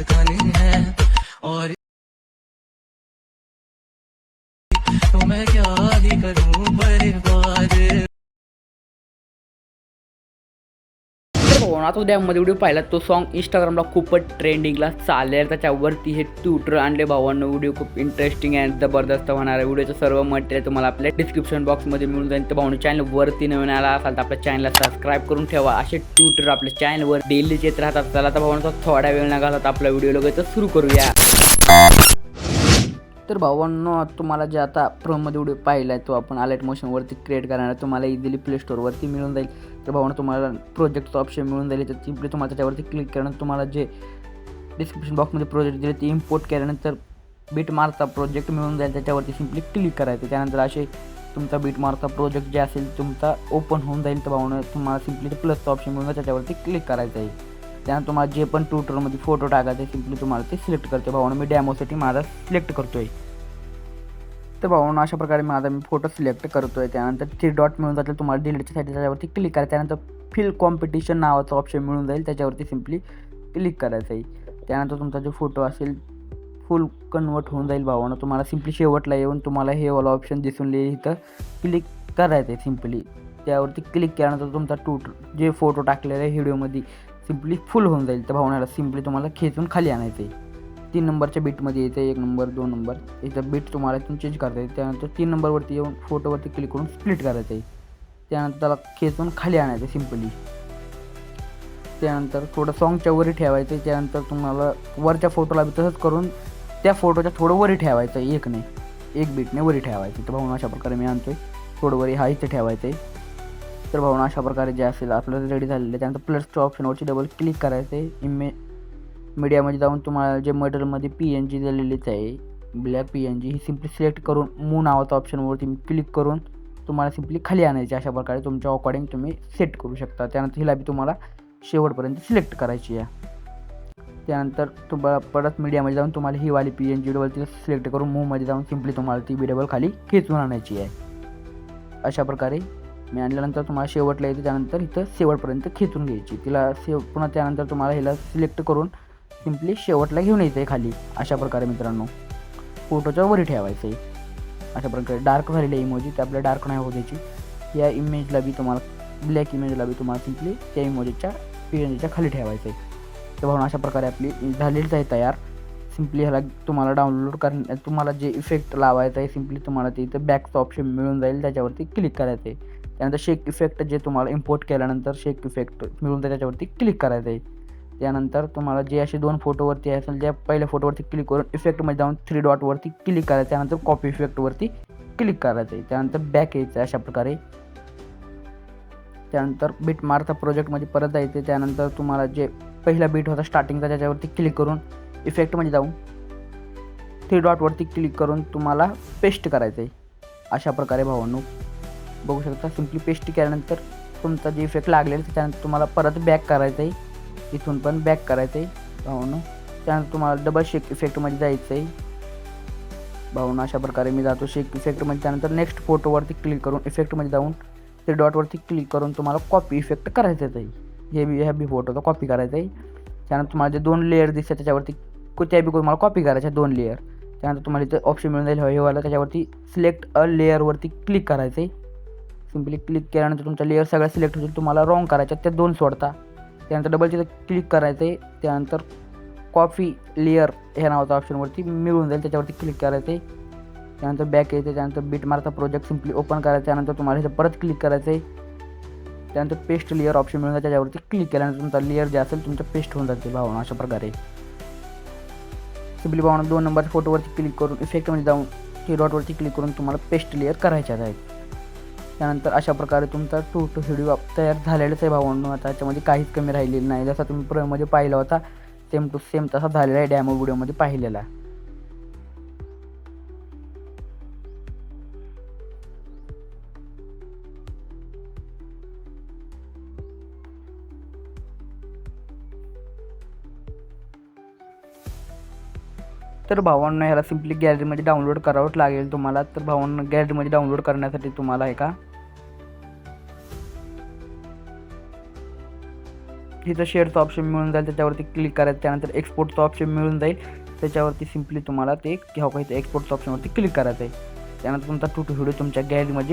मुस्कानी है और तो मैं क्या ही करूं बर्बाद। आता उद्यामध्ये व्हिडिओ पाहिला तो सॉन्ग इंस्टाग्रामला खूपच ट्रेंडिंगला चाललेला, त्याच्यावरती हे ट्यूटर आणले भावांनो. व्हिडिओ खूप इंटरेस्टिंग आणि जबरदस्त होणार आहे. व्हिडिओचं सर्व मटेरियल तुम्हाला आपल्या डिस्क्रिप्शन बॉक्समध्ये मिळून जाईल. तर भावांनो चॅनलवरती नवीन आला असाल तर आपल्या चॅनलला सबस्क्राईब करून ठेवा. असे ट्यूटर आपल्या चॅनलवर डेलीच येत राहतात. चला तर भावांनो थोडा वेळ न घालता आपला व्हिडिओ लगेच सुरू करूया. तर भावांनो तुम्हाला जे आता प्रोमध्ये व्हिडिओ पाहिला आहे तो आपण अलाइट मोशनवरती क्रिएट करणार आहे. तुम्हाला इझिली प्ले स्टोअरवरती मिळून जाईल. तर भावांनो तुम्हाला प्रोजेक्टचं ऑप्शन मिळून जाईल. तर सिम्पली तुम्हाला त्याच्यावरती क्लिक केल्यानंतर तुम्हाला जे डिस्क्रिप्शन बॉक्समध्ये प्रोजेक्ट दिले ते इम्पोर्ट केल्यानंतर बीट मार्कचा प्रोजेक्ट मिळून जाईल. त्याच्यावरती सिम्पली क्लिक करायचं. त्यानंतर असे तुमचा बीट मार्कचा प्रोजेक्ट जे असेल तुमचा ओपन होऊन जाईल. तर भावांनो तुम्हाला सिम्पली प्लसचा ऑप्शन मिळून जाईल, त्याच्यावरती क्लिक करायचं आहे. त्यानंतर तुम्हाला जे पण ट्यूटरमध्ये फोटो टाकायचे सिम्पली तुम्हाला ते सिलेक्ट करते. भावांनो मी डॅमोसाठी माझा सिलेक्ट करतो आहे. तर भावांनो अशा प्रकारे मी फोटो सिलेक्ट करतो आहे. त्यानंतर 3 डॉट मिळून जातील. तुम्हाला डिलीटच्यासाठी त्याच्यावरती क्लिक करायचं. त्यानंतर फिल कॉम्पिटिशन नावाचं ऑप्शन मिळून जाईल, त्याच्यावरती सिम्पली क्लिक करायचं आहे. त्यानंतर तुमचा जो फोटो असेल फुल कन्वर्ट होऊन जाईल. भावांनो तुम्हाला सिम्पली शेवटला येऊन तुम्हाला हे वाला ऑप्शन दिसून येईल, इथं क्लिक करायचं आहे. सिम्पली त्यावरती क्लिक केल्यानंतर तुमचा जे फोटो टाकलेला आहे व्हिडिओमध्ये सिम्पली फुल होऊन जाईल. तर भावांनो सिम्पली तुम्हाला खेचून खाली आणायचं आहे. 3 नंबरच्या बीटमध्ये येते, 1 नंबर 2 नंबर इथं बीट तुम्हाला इथून चेंज करता येईल. त्यानंतर 3 नंबरवरती येऊन फोटोवरती क्लिक करून स्प्लिट करायचं आहे. त्यानंतर त्याला खेचून खाली आणायचं सिम्पली. त्यानंतर थोडं सॉन्गच्या वरी ठेवायचं. त्यानंतर तुम्हाला वरच्या फोटोला बी तसंच करून त्या फोटोच्या थोडं वरी ठेवायचं आहे, एक बीटने वरी ठेवायचं. तर भावना अशा प्रकारे मी आणतो आहे. थोडं वरी हा इथे ठेवायचं आहे. तर भावना अशा प्रकारे जे असेल आपल्याला रेडी झालेलं आहे. त्यानंतर प्लसच्या ऑप्शनवरची डबल क्लिक करायचं आहे. मीडियामध्ये जाऊन तुम्हाला जे मटेरियलमध्ये PNG दिलेलीच आहे, ब्लॅक PNG ही सिम्पली सिलेक्ट करून मूव नावाचा ऑप्शनवरती क्लिक करून तुम्हाला सिम्पली खाली आणायची. अशा प्रकारे तुमच्या अकॉर्डिंग तुम्ही सेट करू शकता. त्यानंतर हिला बी तुम्हाला शेवटपर्यंत सिलेक्ट करायची आहे. त्यानंतर तुम्हाला परत मीडियामध्ये जाऊन तुम्हाला ही वाली PNG डबल ती सिलेक्ट करून मूवमध्ये जाऊन सिम्पली तुम्हाला ती डबल खाली खेचून आणायची आहे. अशा प्रकारे मी आणल्यानंतर तुम्हाला शेवटला येते. त्यानंतर इथं शेवटपर्यंत खेचून घ्यायची तिला पुन्हा. त्यानंतर तुम्हाला हिला सिलेक्ट करून सिम्पली शेवटला घेऊन यायचं आहे खाली. अशा प्रकारे मित्रांनो फोटोच्या वरी ठेवायचं आहे. अशा प्रकारे डार्क झालेली इमोजी ते आपल्याला डार्क नाही होऊ द्यायची. या इमेजला बी तुम्हाला ब्लॅक इमेजला बी तुम्हाला सिम्पली त्या इमोजीच्या PNGच्या खाली ठेवायचं आहे. तर भावना अशा प्रकारे आपली झालेलीच आहे तयार. सिम्पली ह्याला तुम्हाला डाउनलोड तुम्हाला जे इफेक्ट लावायचं आहे सिम्पली तुम्हाला ते इथं बॅकचं ऑप्शन मिळून जाईल, त्याच्यावरती क्लिक करायचं आहे. त्यानंतर शेक इफेक्ट जे तुम्हाला इम्पोर्ट केल्यानंतर शेक इफेक्ट मिळून जाईल, त्याच्यावरती क्लिक करायचं आहे. त्यानंतर तुम्हाला जे असे 2 फोटोवरती असेल त्या पहिल्या फोटोवरती क्लिक करून इफेक्टमध्ये जाऊन 3 डॉटवरती क्लिक करायचं. त्यानंतर कॉपी इफेक्टवरती क्लिक करायचं आहे. त्यानंतर बॅक यायचं अशा प्रकारे. त्यानंतर बीट मार्कचा प्रोजेक्टमध्ये परत जायचं. त्यानंतर तुम्हाला जे पहिला बीट होता स्टार्टिंगचा त्याच्यावरती क्लिक करून इफेक्टमध्ये जाऊन 3 डॉटवरती क्लिक करून तुम्हाला पेस्ट करायचं आहे. अशा प्रकारे भावांनो बघू शकता. सिम्पली पेस्ट केल्यानंतर तुमचा जे इफेक्ट लागलेला त्याच्यानंतर तुम्हाला परत बॅक करायचं आहे. इथून पण बॅक करायचं आहे भावनो. त्यानंतर तुम्हाला डबल शेक इफेक्टमध्ये जायचं आहे भावनो. अशा प्रकारे मी जातो शेक इफेक्टमध्ये. त्यानंतर नेक्स्ट फोटोवरती क्लिक करून इफेक्टमध्ये जाऊन 3 डॉटवरती क्लिक करून तुम्हाला कॉपी इफेक्ट करायचं आहे. ह्या बी फोटोचा कॉपी करायचा आहे. त्यानंतर तुम्हाला जे 2 लेअर दिसतात त्याच्यावरती त्या बी तुम्हाला कॉपी करायच्या 2 लेअर. त्यानंतर तुम्हाला इथं ऑप्शन मिळून जाईल हेवाला, त्याच्यावरती सिलेक्ट अ लेअरवरती क्लिक करायचं आहे. सिम्पली क्लिक केल्यानंतर तुमचा लेअर सगळ्या सिलेक्ट होतील. तुम्हाला रॉंग करायच्या त्या 2 सोडता. त्यानंतर डबल तिथं क्लिक करायचं आहे. त्यानंतर कॉपी लेअर ह्या नावाचा ऑप्शनवरती मिळून जाईल, त्याच्यावरती क्लिक करायचं आहे. त्यानंतर बॅक यायचं. त्यानंतर बीट मार्कचा प्रोजेक्ट सिम्पली ओपन करायचा. त्यानंतर तुम्हाला इथं परत क्लिक करायचं आहे. त्यानंतर पेस्ट लेअर ऑप्शन मिळून जाईल, त्याच्यावरती क्लिक केल्यानंतर तुमचा लेअर जे असेल तुमचं पेस्ट होऊन जाते भावना. अशा प्रकारे सिम्पली भावना 2 नंबरच्या फोटोवरती क्लिक करून इफेक्टमध्ये जाऊन 3 डॉटवरती क्लिक करून तुम्हाला पेस्ट लेअर करायच्याच आहेत. त्यानंतर अशा प्रकारे तुमचा व्हिडिओ तयार झालेलाच आहे भावांनो. आता त्याच्यामध्ये काहीच कमी राहिलेलं नाही. जसा तुम्ही प्रोमध्ये पाहिला होता सेम टू सेम तसा झालेला आहे डॅमो व्हिडिओमध्ये पाहिलेला. तर भावांनो ह्याला सिम्पली गॅलरीमध्ये डाउनलोड करावंच लागेल तुम्हाला. तर भावांनो गॅलरीमध्ये डाउनलोड करण्यासाठी तुम्हाला इथं शेअरचं ऑप्शन मिळून जाईल, त्याच्यावरती क्लिक करायचं. त्यानंतर एक्सपोर्टचं ऑप्शन मिळून जाईल, त्याच्यावरती सिम्पली तुम्हाला ते किंवा इथे एक्सपोर्टचं ऑप्शनवरती क्लिक करायचं आहे. त्यानंतर तुमचा व्हिडिओ तुमच्या गॅलरीमध्ये